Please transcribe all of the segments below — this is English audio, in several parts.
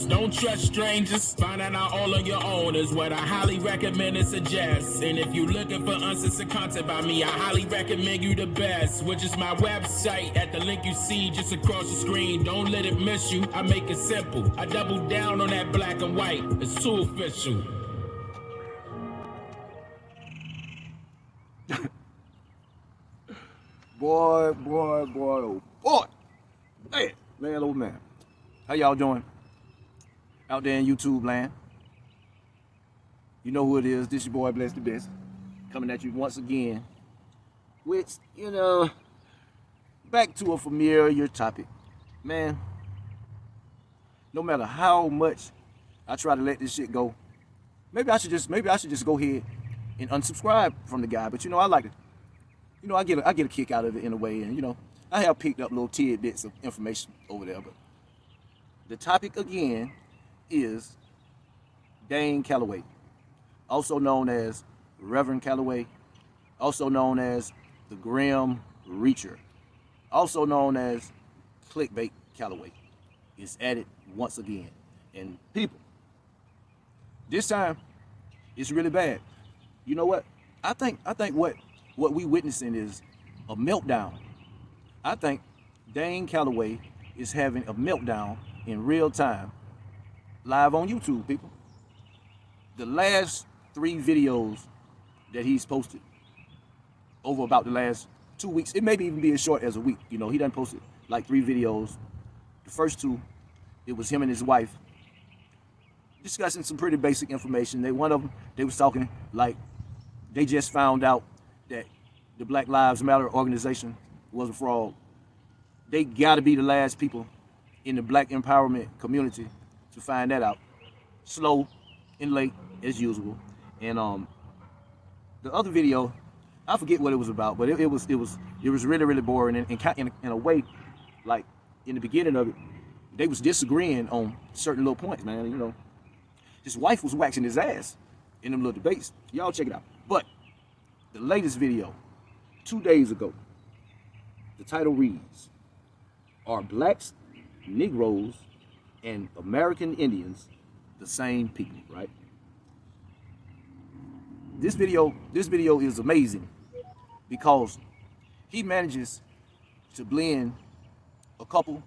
Don't trust strangers, find out all on your own is what I highly recommend and suggest. And if you're looking for uncensored content by me, I highly recommend you the best, which is my website at the link you see just across the screen. Don't let it miss you, I make it simple. I double down on that black and white, it's too official. Boy, oh boy. Man, oh man. How y'all doing? Out there in YouTube land. You know who it is. This your boy Bless the Best. Coming at you once again. Which, back to a familiar topic. Man, no matter how much I try to let this shit go, maybe I should just go ahead and unsubscribe from the guy. But I like it. I get a kick out of it in a way, and I have picked up little tidbits of information over there. But the topic again is Dane Calloway, also known as Reverend Calloway, also known as the Grim Reacher, also known as Clickbait Calloway, is at it once again. And people, this time it's really bad. You know what? I think what we witnessing is a meltdown. I think Dane Calloway is having a meltdown in real time, live on YouTube, people. The last 3 videos that he's posted over about the last 2 weeks, it may even be as short as a week. He done posted like 3 videos. The first 2, it was him and his wife discussing some pretty basic information. One of them, they was talking like they just found out that the Black Lives Matter organization was a fraud. They gotta be the last people in the black empowerment community to find that out. Slow and late as usual. And the other video, I forget what it was about, but it was really, really boring. And in a way, like in the beginning of it, they was disagreeing on certain little points, man. His wife was waxing his ass in them little debates. Y'all check it out. But the latest video, 2 days ago, the title reads, "Are blacks, Negroes, and American Indians the same people?" Right? This video is amazing because he manages to blend a couple,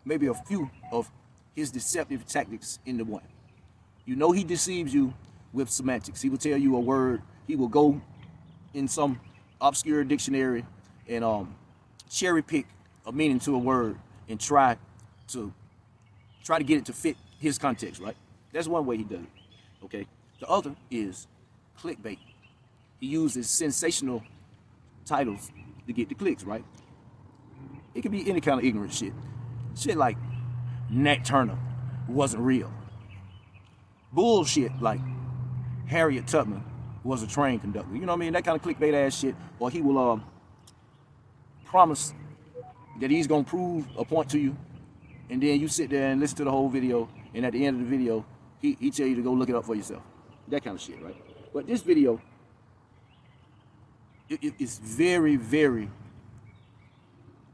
maybe a few of his deceptive tactics into one. He deceives you with semantics. He will tell you a word. He will go in some obscure dictionary and cherry pick a meaning to a word and try to get it to fit his context, right? That's one way he does it. Okay. The other is clickbait. He uses sensational titles to get the clicks, right? It could be any kind of ignorant shit. Shit like Nat Turner wasn't real. Bullshit like Harriet Tubman was a train conductor. You know what I mean? That kind of clickbait ass shit. Or he will promise that he's gonna prove a point to you, and then you sit there and listen to the whole video, and at the end of the video, he tell you to go look it up for yourself. That kind of shit, right? But this video, it's very, very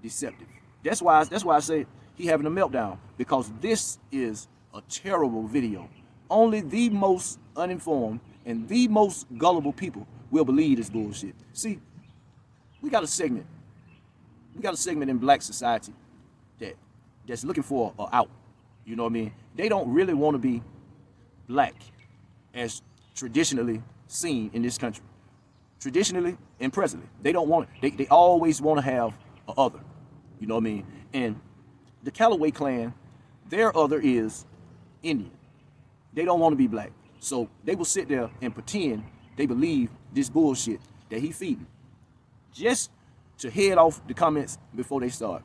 deceptive. That's why I say he having a meltdown, because this is a terrible video. Only the most uninformed and the most gullible people will believe this bullshit. See, we got a segment in black society that's looking for an out. You know what I mean? They don't really want to be black as traditionally seen in this country. Traditionally and presently. They don't want it. They always want to have a other. You know what I mean? And the Calloway clan, their other is Indian. They don't want to be black. So they will sit there and pretend they believe this bullshit that he feeding. Just to head off the comments before they start.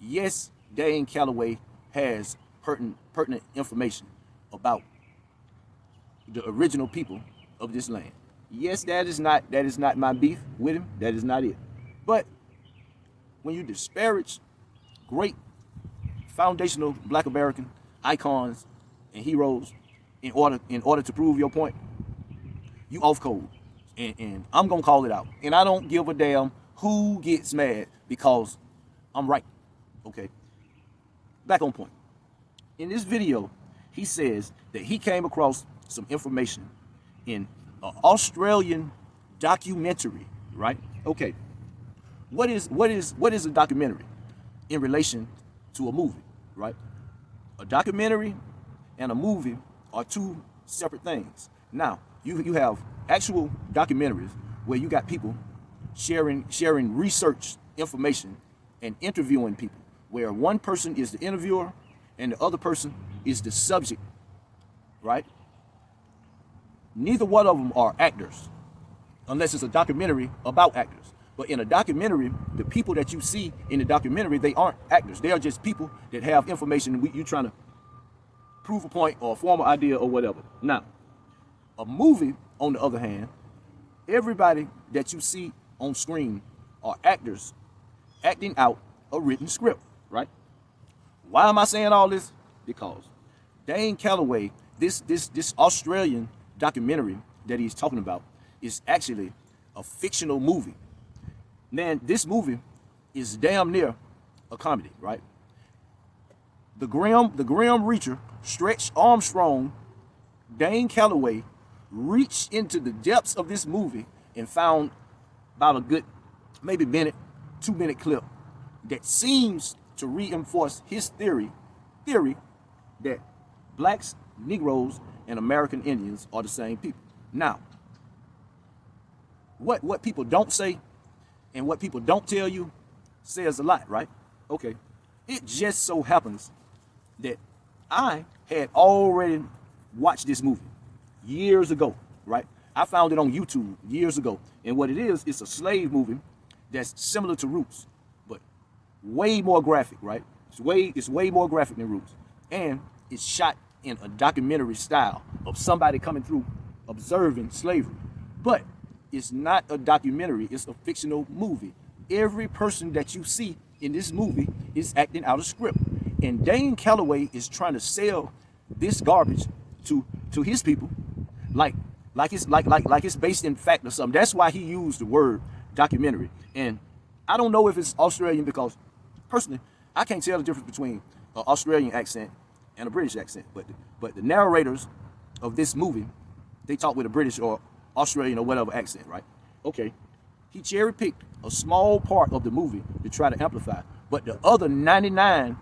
Yes, Dane Calloway has pertinent information about the original people of this land. Yes, that is not my beef with him. That is not it. But when you disparage great foundational black American icons and heroes in order to prove your point, you off code. And I'm gonna call it out. And I don't give a damn who gets mad, because I'm right. Okay. Back on point. In this video, he says that he came across some information in an Australian documentary, right? Okay, what is a documentary in relation to a movie, right? A documentary and a movie are two separate things. Now, you have actual documentaries where you got people sharing research information and interviewing people, where one person is the interviewer and the other person is the subject, right? Neither one of them are actors, unless it's a documentary about actors. But in a documentary, the people that you see in the documentary, they aren't actors. They are just people that have information. You're trying to prove a point or form an idea or whatever. Now, a movie, on the other hand, everybody that you see on screen are actors acting out a written script, right? Why am I saying all this? Because Dane Calloway, this Australian documentary that he's talking about, is actually a fictional movie. Man, this movie is damn near a comedy, right? The Grim Reacher, Stretch Armstrong, Dane Calloway, reached into the depths of this movie and found about a good maybe 2-minute clip that seems to reinforce his theory that blacks, Negroes, and American Indians are the same people. Now, what people don't say and what people don't tell you says a lot, right? Okay, it just so happens that I had already watched this movie years ago, right? I found it on YouTube years ago. And what it is, it's a slave movie that's similar to Roots, but way more graphic, right? It's way more graphic than Roots. And it's shot in a documentary style of somebody coming through observing slavery. But it's not a documentary, it's a fictional movie. Every person that you see in this movie is acting out a script. And Dane Calloway is trying to sell this garbage to his people like it's based in fact or something. That's why he used the word documentary. And I don't know if it's Australian, because personally I can't tell the difference between an Australian accent and a British accent. But the narrators of this movie, they talk with a British or Australian or whatever accent, right? Okay, he cherry picked a small part of the movie to try to amplify, but the other 99%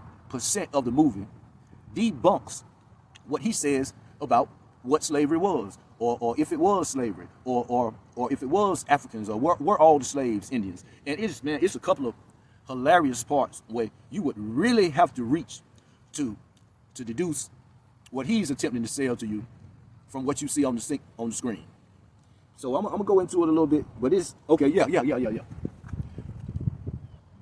of the movie debunks what he says about what slavery was, or if it was slavery, or if it was Africans, or were all the slaves Indians. And it's a couple of hilarious parts where you would really have to reach to deduce what he's attempting to sell to you from what you see on the screen. So I'm gonna go into it a little bit, but it's okay. Yeah.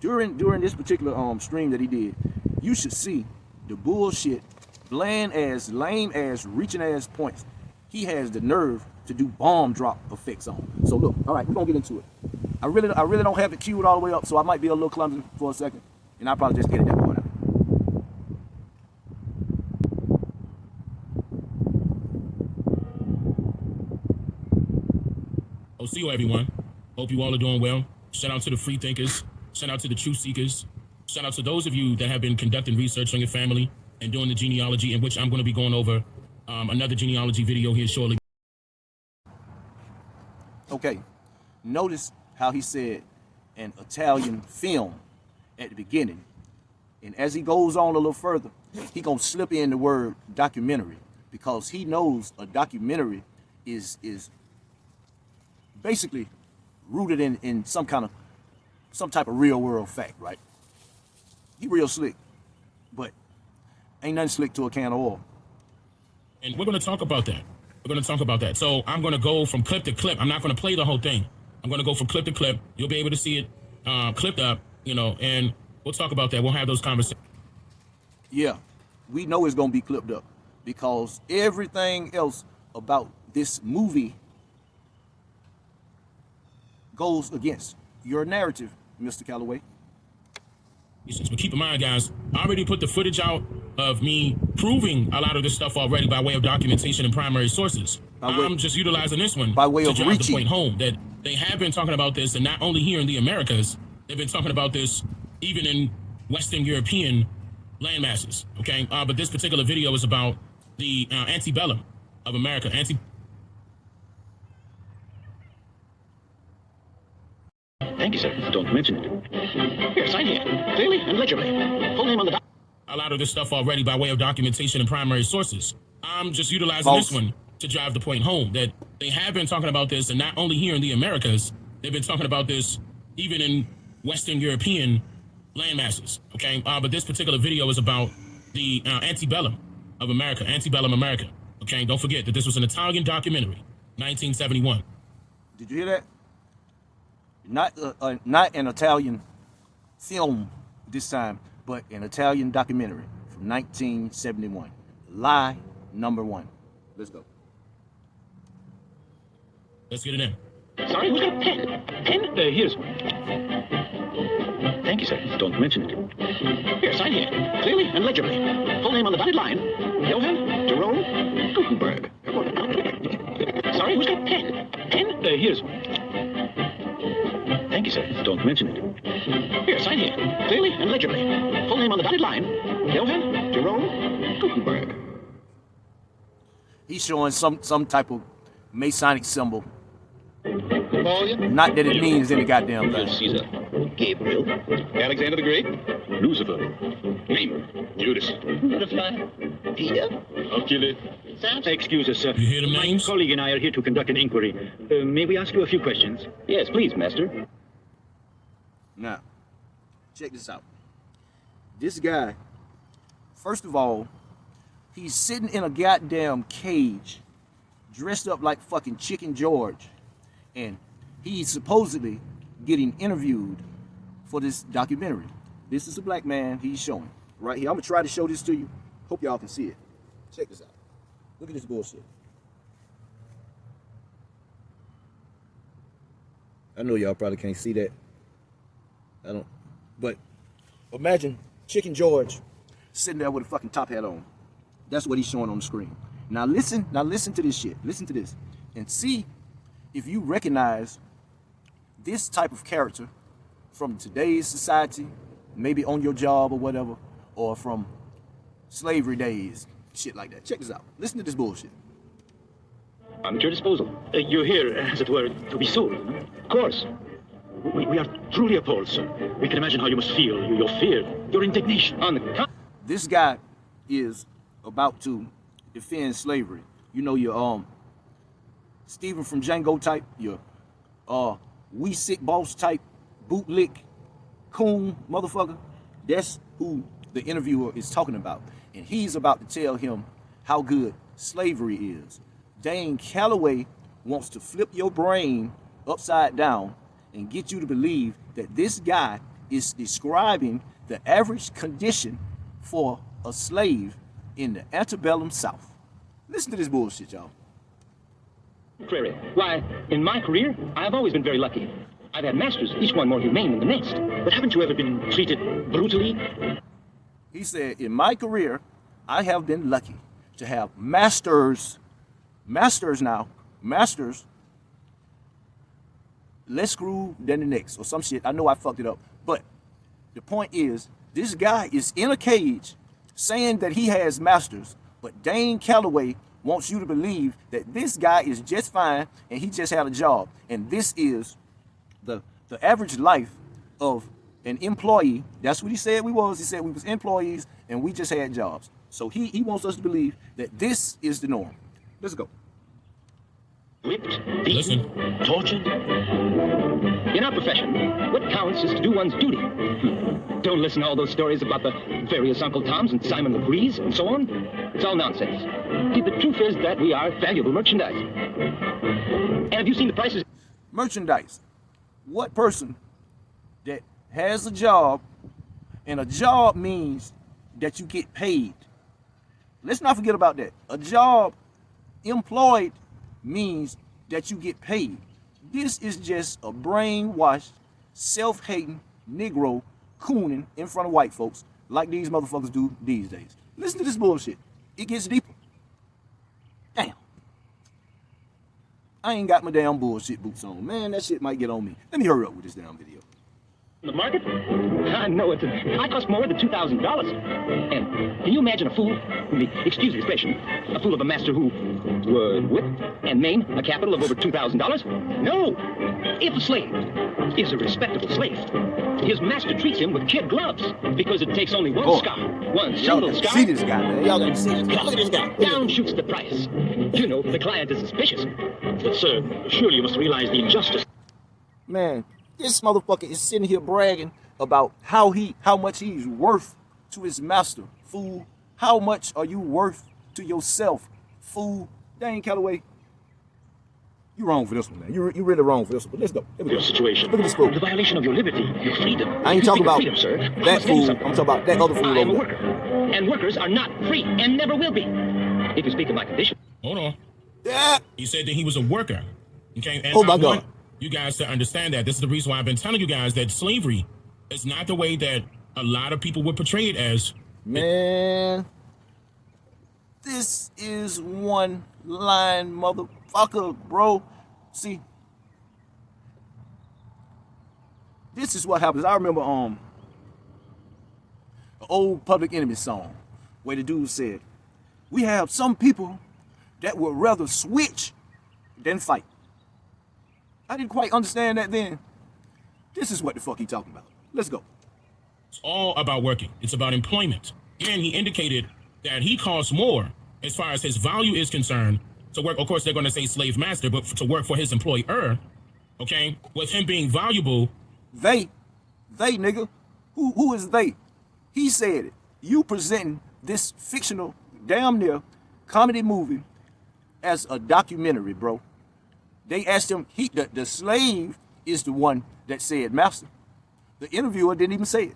During this particular stream that he did, you should see the bullshit, bland ass, lame ass, reaching ass points he has the nerve to do bomb drop effects on. So look, all right, we're gonna get into it. I really don't have it queued all the way up, so I might be a little clumsy for a second, and I'll probably just edit that part out. Oh, see you, everyone. Hope you all are doing well. Shout out to the free thinkers. Shout out to the truth seekers. Shout out to those of you that have been conducting research on your family and doing the genealogy, in which I'm going to be going over another genealogy video here shortly. Okay, notice how he said an Italian film at the beginning. And as he goes on a little further, he gonna slip in the word documentary, because he knows a documentary is basically rooted in some type of real world fact, right? He real slick, but ain't nothing slick to a can of oil. And we're going to talk about that. So I'm going to go from clip to clip. I'm not going to play the whole thing. I'm going to go from clip to clip. You'll be able to see it clipped up, and we'll talk about that. We'll have those conversations. Yeah, we know it's going to be clipped up, because everything else about this movie goes against your narrative, Mr. Calloway. But keep in mind, guys, I already put the footage out of me proving a lot of this stuff already by way of documentation and primary sources. I'm just utilizing this one by way to of drive reaching the point home that they have been talking about this, and not only here in the Americas, they've been talking about this even in Western European landmasses. Okay, but this particular video is about the antebellum of America. Thank you, sir. Don't mention it. Here, sign here. Clearly and legibly. Full name on the A lot of this stuff already by way of documentation and primary sources. I'm just utilizing False. this one to drive the point home that they have been talking about this, and not only here in the Americas, they've been talking about this even in Western European landmasses. Okay, but this particular video is about the antebellum of America, antebellum America. Okay, don't forget that this was an Italian documentary, 1971. Did you hear that? Not an Italian film this time, but an Italian documentary from 1971. Lie number one. Let's go. Let's get it in. Sorry, who's got a pen? Pen? Here's one. Thank you, sir. Don't mention it. Here, sign here. Clearly and legibly. Full name on the dotted line. Johann Jerome Gutenberg. Sorry, who's got a pen? Pen? Here's one. Thank you, sir. Don't mention it. Here, sign here. Clearly and legibly. Full name on the dotted line. Johann Jerome Gutenberg. He's showing some type of Masonic symbol. Napoleon. Not that it means any goddamn thing. Caesar. Gabriel. Alexander the Great. Lucifer. Name. Judas. Butterfly. Peter. Hercules. Excuse us, sir. You hear the My names? colleague and I are here to conduct an inquiry. May we ask you a few questions? Yes, please, master. Now, check this out. This guy, first of all, he's sitting in a goddamn cage, dressed up like fucking Chicken George, and he's supposedly getting interviewed for this documentary. This is a black man he's showing right here. I'm gonna try to show this to you. Hope y'all can see it. Check this out. Look at this bullshit. I know y'all probably can't see that. I don't, but imagine Chicken George sitting there with a fucking top hat on. That's what he's showing on the screen. Now listen to this shit. Listen to this and see if you recognize this type of character from today's society, maybe on your job or whatever, or from slavery days, shit like that. Check this out. Listen to this bullshit. I'm at your disposal. You're here, as it were, to be sold. Of course. We are truly appalled, sir. We can imagine how you must feel, your fear, your indignation. On the This guy is about to defend slavery. You know, your Stephen from Django type, your we sick boss type, bootlick, coon motherfucker. That's who the interviewer is talking about. And he's about to tell him how good slavery is. Dane Calloway wants to flip your brain upside down and get you to believe that this guy is describing the average condition for a slave in the antebellum South. Listen to this bullshit, y'all. contrary. Why, in my career, I have always been very lucky. I've had masters, each one more humane than the next. But haven't you ever been treated brutally? He said, in my career, I have been lucky to have masters less screwed than the next or some shit. I know I fucked it up. But the point is, this guy is in a cage saying that he has masters, but Dane Calloway wants you to believe that this guy is just fine and he just had a job. And this is the average life of an employee. That's what he said we was. He said we was employees and we just had jobs. So he wants us to believe that this is the norm. Let's go. Whipped, beaten, tortured. In our profession, what counts is to do one's duty. Don't listen to all those stories about the various Uncle Toms and Simon LeGrees and so on. It's all nonsense. See, the truth is that we are valuable merchandise. And have you seen the prices? Merchandise. What person that has a job, and a job means that you get paid. Let's not forget about that. A job, employed, means that you get paid. This is just a brainwashed, self-hating Negro cooning in front of white folks like these motherfuckers do these days. Listen to this bullshit. It gets deeper. Damn. I ain't got my damn bullshit boots on. Man, that shit might get on me. Let me hurry up with this damn video. The market? I know it. I cost more than $2,000. And can you imagine a fool? Excuse the expression. A fool of a master who would whip and maim a capital of over $2,000? No. If a slave is a respectable slave, his master treats him with kid gloves because it takes only one scar, one single scar. See this guy, man. Y'all gotta see this guy. Look at this guy. Down shoots the price. You know, the client is suspicious. But, sir, surely you must realize the injustice. Man, this motherfucker is sitting here bragging about how much he's worth to his master, fool. How much are you worth to yourself, fool? Dane Calloway, you wrong for this one, man. You really wrong for this one. But let's go. Your situation. Look at this fool. The violation of your liberty, your freedom. I ain't talking about freedom, sir. that fool. I'm talking about that other fool I am a over worker, there. and workers are not free and never will be. If you speak of my condition. Hold on. Yeah. He said that he was a worker. Okay. And Oh my I God. want you guys to understand that. This is the reason why I've been telling you guys that slavery is not the way that a lot of people would portray it as. Man, this is one line motherfucker, bro. See, this is what happens. I remember an old Public Enemy song where the dude said, "We have some people that would rather switch than fight." I didn't quite understand that then. This is what the fuck he talking about. Let's go. It's all about working. It's about employment. And he indicated that he costs more as far as his value is concerned to work. Of course, they're going to say slave master, but to work for his employer, okay, with him being valuable. They nigga, who is they? He said it. You presenting this fictional, damn near comedy movie as a documentary, bro. They asked him, the slave is the one that said master. The interviewer didn't even say it.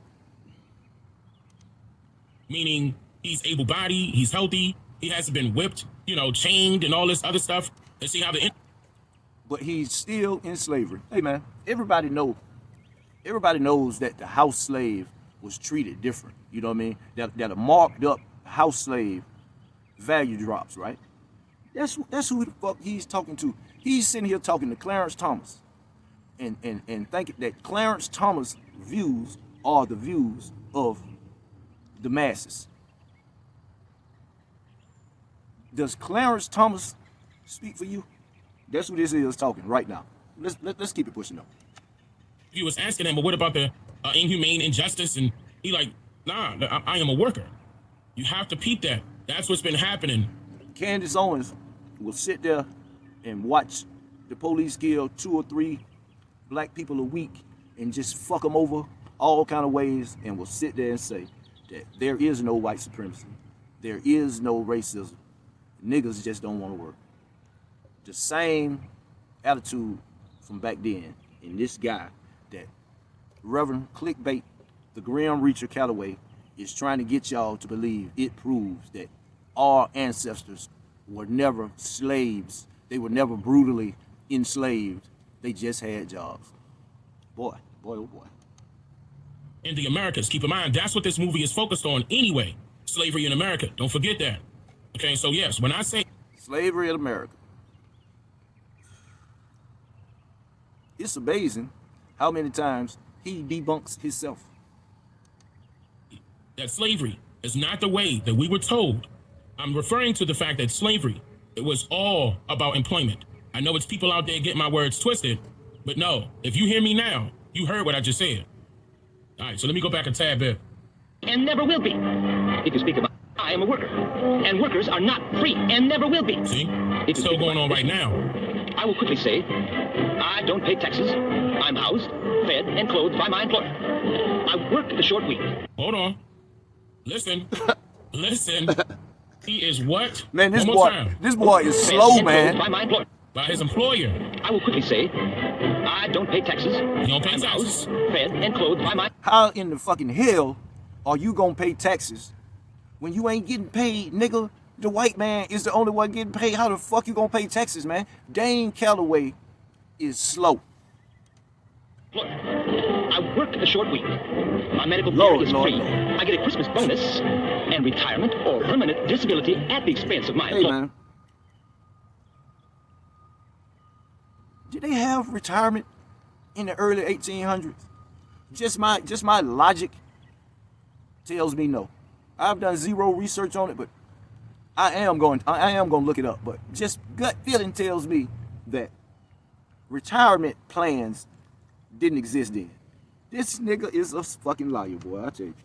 Meaning he's able-bodied, he's healthy, he hasn't been whipped, chained and all this other stuff. Let's see how But he's still in slavery. Hey man, everybody knows that the house slave was treated different. You know what I mean? That a marked up house slave value drops, right? That's who the fuck he's talking to. He's sitting here talking to Clarence Thomas and thinking that Clarence Thomas' views are the views of the masses. Does Clarence Thomas speak for you? That's who this is talking right now. Let's keep it pushing up. He was asking him, but what about the inhumane injustice? And he like, nah, I am a worker. You have to peep that. That's what's been happening. Candace Owens will sit there and watch the police kill 2 or 3 black people a week and just fuck them over all kind of ways, and will sit there and say that there is no white supremacy. There is no racism. Niggas just don't want to work. The same attitude from back then in this guy that Reverend Clickbait, the Grim Reacher Calloway, is trying to get y'all to believe. It proves that our ancestors were never slaves. They were never brutally enslaved. They just had jobs. Boy, oh boy. In the Americas, keep in mind, that's what this movie is focused on anyway. Slavery in America. Don't forget that. Okay, so yes, when I say slavery in America, it's amazing how many times he debunks himself. That slavery is not the way that we were told. I'm referring to the fact that slavery, it was all about employment. I know it's people out there getting my words twisted, but no, if you hear me now, you heard what I just said. All right, so let me go back a tad bit. And never will be. If you speak about, I am a worker, and workers are not free and never will be. See, it's still going on right now. I will quickly say, I don't pay taxes. I'm housed, fed, and clothed by my employer. I work the short week. Hold on. Listen. Listen. He is what? Man, this One more boy, time. this boy is Fed slow, and man. clothed by my employer. By his employer. I will quickly say, I don't pay taxes. You don't pay I'm taxes? housed, fed, and clothed by my... How in the fucking hell are you gonna pay taxes when you ain't getting paid, nigga? The white man is the only one getting paid. How the fuck you gonna pay taxes, man? Dane Calloway is slow. Look, I work the short week. My medical Lord, care is Lord, free. Lord. I get a Christmas bonus and retirement or permanent disability at the expense of my Hey, employer. man. Did they have retirement in the early 1800s? Just my logic tells me no. I've done zero research on it, but I am going to look it up. But just gut feeling tells me that retirement plans didn't exist then. This nigga is a fucking liar, boy, I tell you.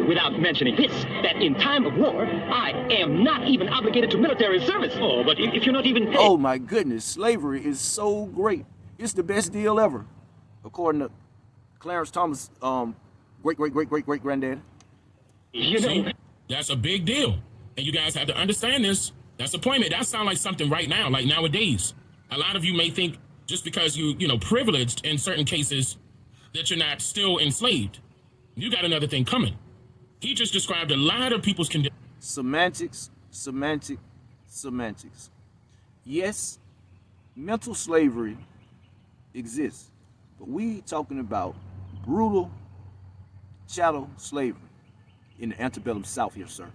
Without mentioning this, that in time of war, I am not even obligated to military service. Oh, but if you're not even paid... Oh my goodness, slavery is so great. It's the best deal ever, according to Clarence Thomas, great granddad. You know... See, that's a big deal. And you guys have to understand this. That's appointment. That sounds like something right now, like nowadays. A lot of you may think just because you know, privileged in certain cases that you're not still enslaved. You got another thing coming. He just described a lot of people's conditions. Semantics. Yes, mental slavery exists, but we talking about brutal chattel slavery in the antebellum South here, sir.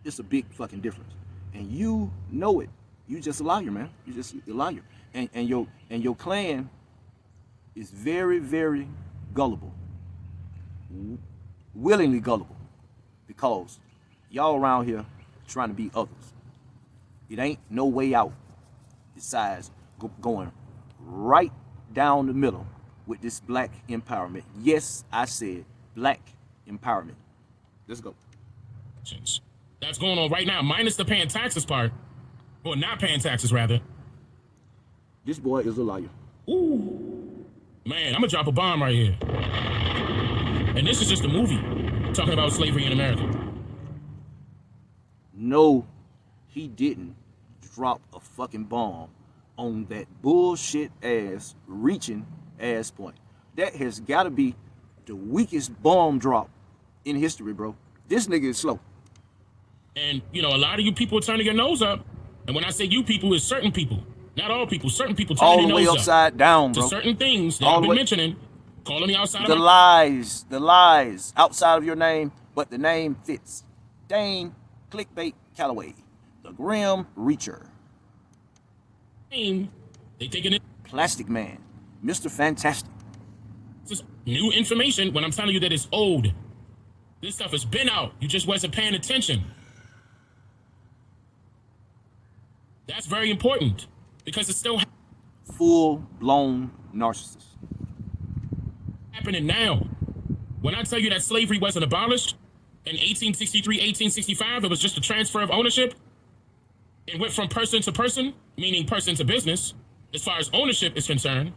It's a big fucking difference, and you know it. You just a liar, man. You just a liar, and your clan is very, very gullible, willingly gullible, because y'all around here trying to be others. It ain't no way out besides going right down the middle with this black empowerment. Yes, I said black empowerment. Let's go. That's going on right now, minus the paying taxes part. Or not paying taxes, rather. This boy is a liar. Ooh. Man, I'm gonna drop a bomb right here. And this is just a movie talking about slavery in America. No, he didn't drop a fucking bomb on that bullshit ass reaching ass point. That has got to be the weakest bomb drop in history, bro. This nigga is slow. And, you know, a lot of you people are turning your nose up. And when I say you people, it's certain people. Not all people. Certain people turning all their the way nose upside up down, to bro. certain things that All I've the been way- mentioning, calling me outside The of my... lies outside of your name, but the name fits. Dane Clickbait Calloway, the Grim Reacher, They thinking it... Plastic Man, Mr. Fantastic. This is new information when I'm telling you that it's old. This stuff has been out. You just wasn't paying attention. That's very important because it's still Full-blown narcissist. happening now. When I tell you that slavery wasn't abolished in 1863, 1865, it was just a transfer of ownership. It went from person to person, meaning person to business, as far as ownership is concerned.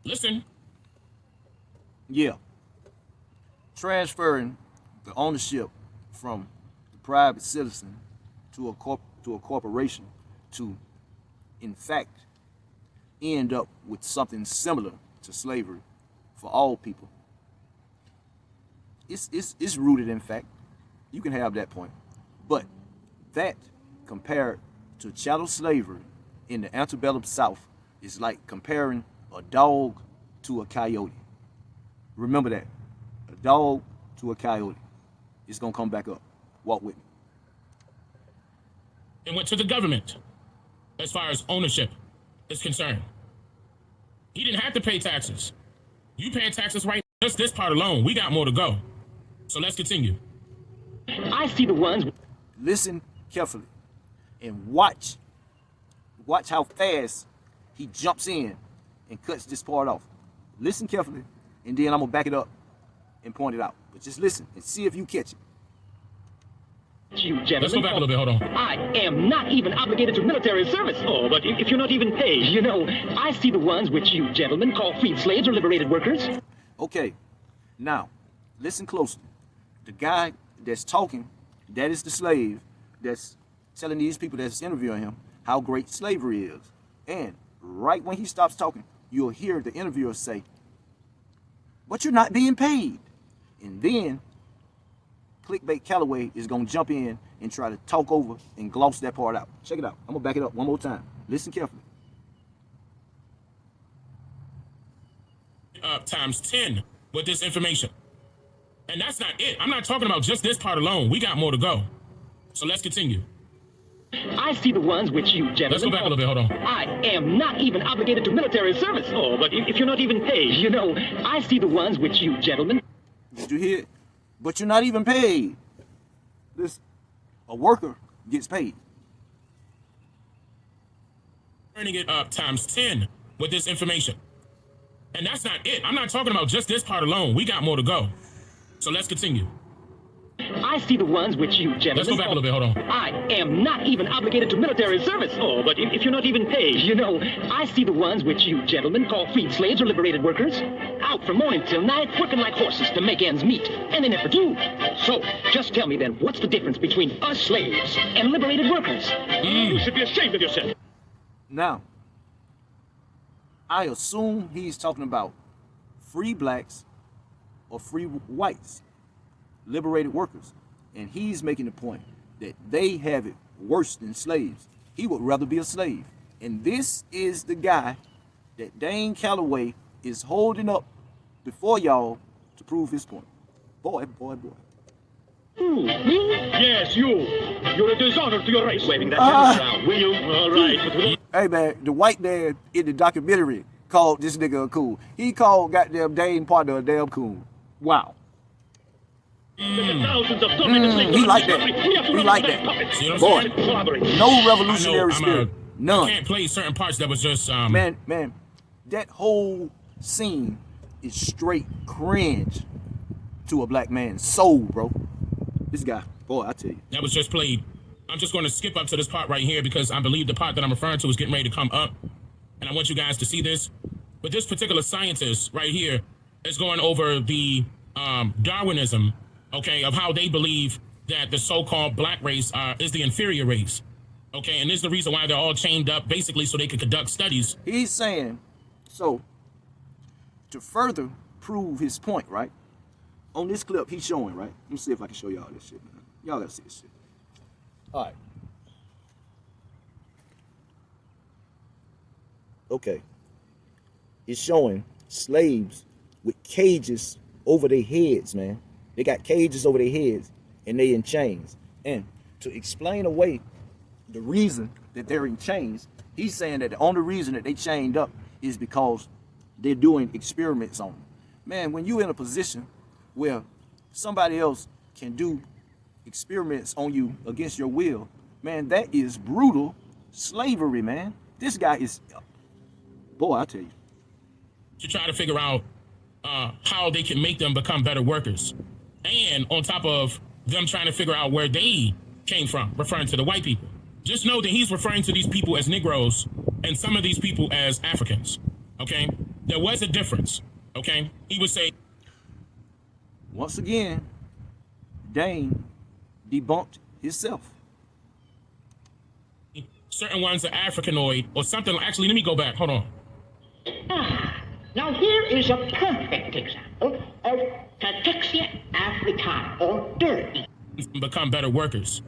Listen. Yeah. Transferring the ownership from the private citizen to a corporation to, in fact, end up with something similar to slavery for all people. It's rooted in fact. You can have that point. But that compared to chattel slavery in the antebellum South is like comparing a dog to a coyote. Remember that. A dog to a coyote. It's gonna come back up. Walk with me. It went to the government as far as ownership is concerned. He didn't have to pay taxes. You paying taxes right now. Just this part alone. We got more to go. So let's continue. I see the ones... Listen carefully and watch how fast he jumps in and cuts this part off. Listen carefully, and then I'm gonna back it up and point it out. But just listen and see if you catch it. You gentlemen... Let's go back a little bit. Hold on. I am not even obligated to military service. Oh, but if you're not even paid, you know, I see the ones which you gentlemen call freed slaves or liberated workers. Okay, now listen closely. The guy that's talking, that is the slave that's telling these people that's interviewing him how great slavery is. And right when he stops talking, you'll hear the interviewer say, "But you're not being paid." And then Clickbait Calloway is gonna jump in and try to talk over and gloss that part out. Check it out. I'm gonna back it up one more time. Listen carefully. Times 10 with this information. And that's not it. I'm not talking about just this part alone. We got more to go. So let's continue. I see the ones which you gentlemen... Let's go back a little bit, hold on. I am not even obligated to military service. Oh, but if you're not even paid, you know, I see the ones which you gentlemen... Did you hear it? But you're not even paid. A worker gets paid. Turning it up times 10 with this information. And that's not it. I'm not talking about just this part alone. We got more to go. So let's continue. I see the ones which you gentlemen... Let's go back a little bit, hold on. I am not even obligated to military service. Oh, but if you're not even paid, you know, I see the ones which you gentlemen call freed slaves or liberated workers. Out from morning till night, working like horses to make ends meet. And they never do. So, just tell me then, what's the difference between us slaves and liberated workers? You should be ashamed of yourself. Now, I assume he's talking about free blacks or free whites, liberated workers. And he's making the point that they have it worse than slaves. He would rather be a slave. And this is the guy that Dane Calloway is holding up before y'all to prove his point. Boy. Me? Yes, you. You're a dishonor to your race. Waving that hand around, will you? All right. Hey, man, the white man in the documentary called this nigga a coon. He called goddamn Dane partner a damn coon. Wow. Thousands of slaves. He like that. He like that. See what I'm Boy, saying? no revolutionary spirit. None. I can't play certain parts that was just... Man, that whole scene is straight cringe to a black man's soul, bro. This guy, boy, I tell you. That was just played. I'm just going to skip up to this part right here because I believe the part that I'm referring to is getting ready to come up. And I want you guys to see this. But this particular scientist right here is going over the Darwinism, okay, of how they believe that the so-called black race is the inferior race. Okay, and this is the reason why they're all chained up, basically, so they can conduct studies. He's saying, so, to further prove his point, right? On this clip, he's showing, right? Let me see if I can show y'all this shit, man. Y'all gotta see this shit. All right. Okay. It's showing slaves with cages over their heads, man. They got cages over their heads, and they in chains. And to explain away the reason that they're in chains, he's saying that the only reason that they chained up is because they're doing experiments on them. Man, when you're in a position where somebody else can do experiments on you against your will, man, that is brutal slavery, man. This guy is, boy, I tell you. To try to figure out how they can make them become better workers. And on top of them trying to figure out where they came from, referring to the white people. Just know that he's referring to these people as Negroes and some of these people as Africans, okay? There was a difference, okay? He would say... Once again, Dane debunked himself. Certain ones are Africanoid or something. Actually, let me go back. Hold on. Now here is a perfect example of Cachexia africana, or dirt. Become better workers.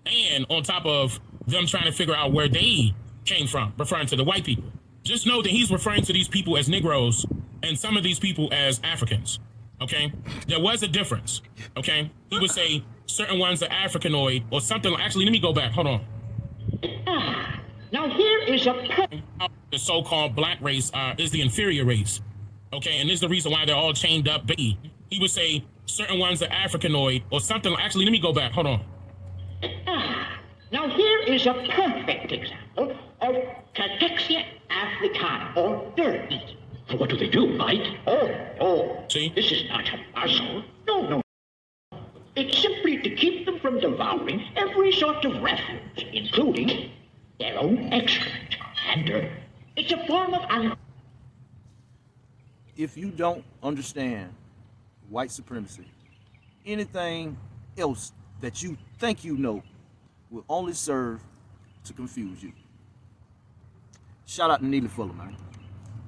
And on top of them trying to figure out where they came from, referring to the white people. Just know that he's referring to these people as Negroes and some of these people as Africans, okay? There was a difference, okay? He would say certain ones are Africanoid or something. Actually, let me go back. Hold on. Now here is a the so-called black race is the inferior race, okay? And this is the reason why they're all chained up. He would say certain ones are Africanoid or something. Actually, let me go back. Hold on. Now here is a perfect example of Cachexia africana, or dirt. What do they do, bite? Oh, See? this is not a muzzle. No. It's simply to keep them from devouring every sort of refuge, including their own excrement and dirt. It's a form of... If you don't understand white supremacy, anything else that you think you know will only serve to confuse you. Shout out to Neely Fuller, man.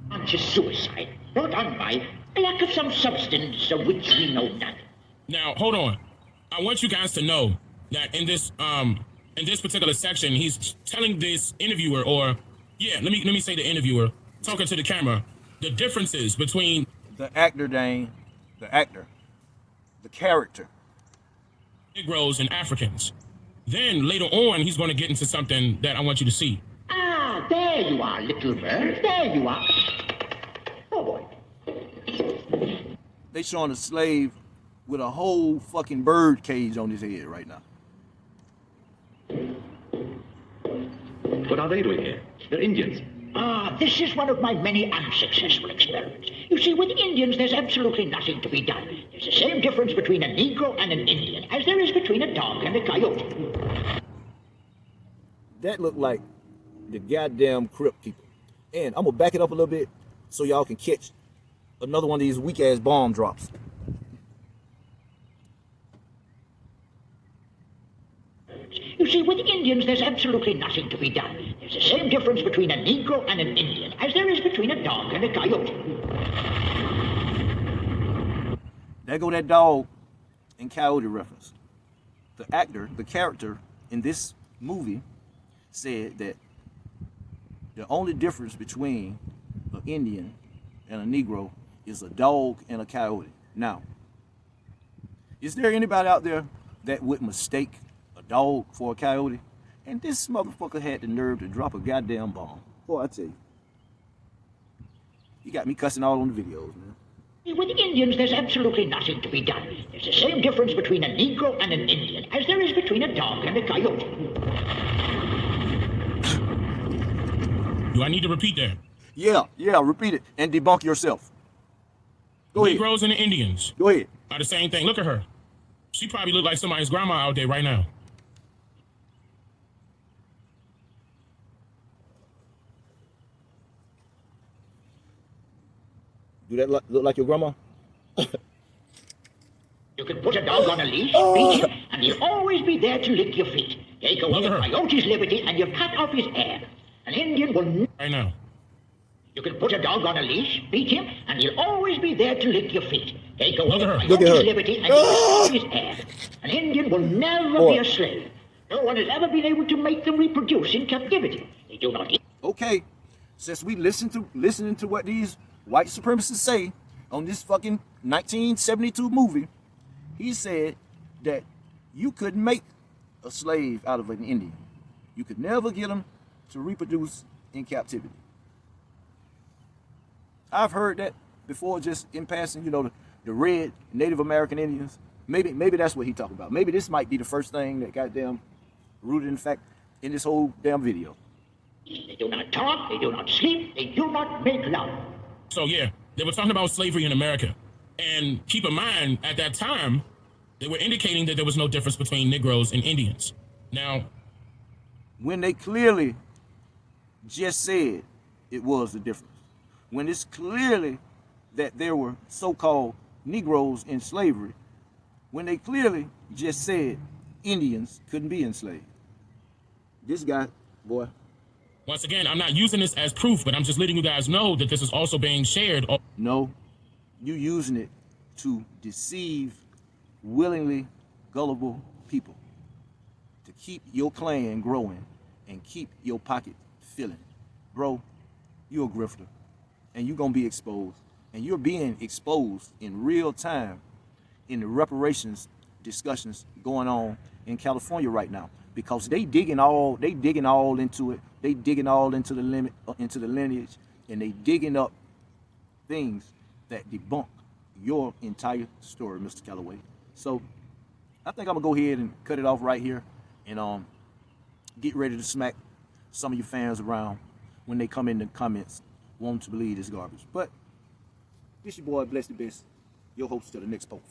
Conscious suicide brought on by lack of some substance of which we know nothing. Now, hold on. I want you guys to know that in this particular section, he's telling this interviewer, or let me say the interviewer, talking to the camera, the differences between the actor, Dane, the actor, the character, Negroes and Africans. Then later on, he's going to get into something that I want you to see. Ah, there you are, little bird. There you are. Oh, boy. They showing a slave with a whole fucking bird cage on his head right now. What are they doing here? They're Indians. Ah, this is one of my many unsuccessful experiments. You see, with Indians, there's absolutely nothing to be done. There's the same difference between a Negro and an Indian as there is between a dog and a coyote. That looked like the goddamn Crip people. And I'm gonna back it up a little bit so y'all can catch another one of these weak ass bomb drops. You see, with Indians, there's absolutely nothing to be done. There's the same difference between a Negro and an Indian as there is between a dog and a coyote. There go that dog and coyote reference. The actor, the character in this movie said that the only difference between an Indian and a Negro is a dog and a coyote. Now, is there anybody out there that would mistake a dog for a coyote? And this motherfucker had the nerve to drop a goddamn bomb. Boy, I tell you. You got me cussing all on the videos, man. With Indians, there's absolutely nothing to be done. There's the same difference between a Negro and an Indian as there is between a dog and a coyote. Do I need to repeat that? Yeah, repeat it and debunk yourself. Go ahead. Negroes and the Indians Go ahead. are the same thing. Look at her. She probably look like somebody's grandma out there right now. Do that look like your grandma? You can put a dog on a leash, beat him, and he'll always be there to lick your feet. Take away a coyote's liberty, and you've cut off his hair. An Indian will... Right now. You can put a dog on a leash, beat him, and he'll always be there to lick your feet. Take away a Look at her. coyote's liberty, and you've cut off his hair. An Indian will never be a slave. No one has ever been able to make them reproduce in captivity. They do not eat. Okay, since we listening to what these white supremacists say on this fucking 1972 movie, he said that you couldn't make a slave out of an Indian. You could never get them to reproduce in captivity. I've heard that before, just in passing, you know, the red Native American Indians. Maybe that's what he talking about. Maybe this might be the first thing that goddamn rooted in fact in this whole damn video. They do not talk, they do not sleep, they do not make love. So yeah, they were talking about slavery in America. And keep in mind, at that time, they were indicating that there was no difference between Negroes and Indians. Now, when they clearly just said it was the difference. When it's clearly that there were so-called Negroes in slavery. When they clearly just said Indians couldn't be enslaved. This guy, boy. once again, I'm not using this as proof, but I'm just letting you guys know that this is also being shared. No, you using it to deceive willingly gullible people, to keep your clan growing and keep your pocket filling. Bro, you a grifter, and you're gonna be exposed, and you're being exposed in real time in the reparations discussions going on in California right now, because they digging all into it. They digging all into the lineage, and they digging up things that debunk your entire story, Mr. Calloway. So I think I'm gonna go ahead and cut it off right here, and get ready to smack some of your fans around when they come in the comments wanting to believe this garbage. But this your boy, Bless the Best, your host to the next post.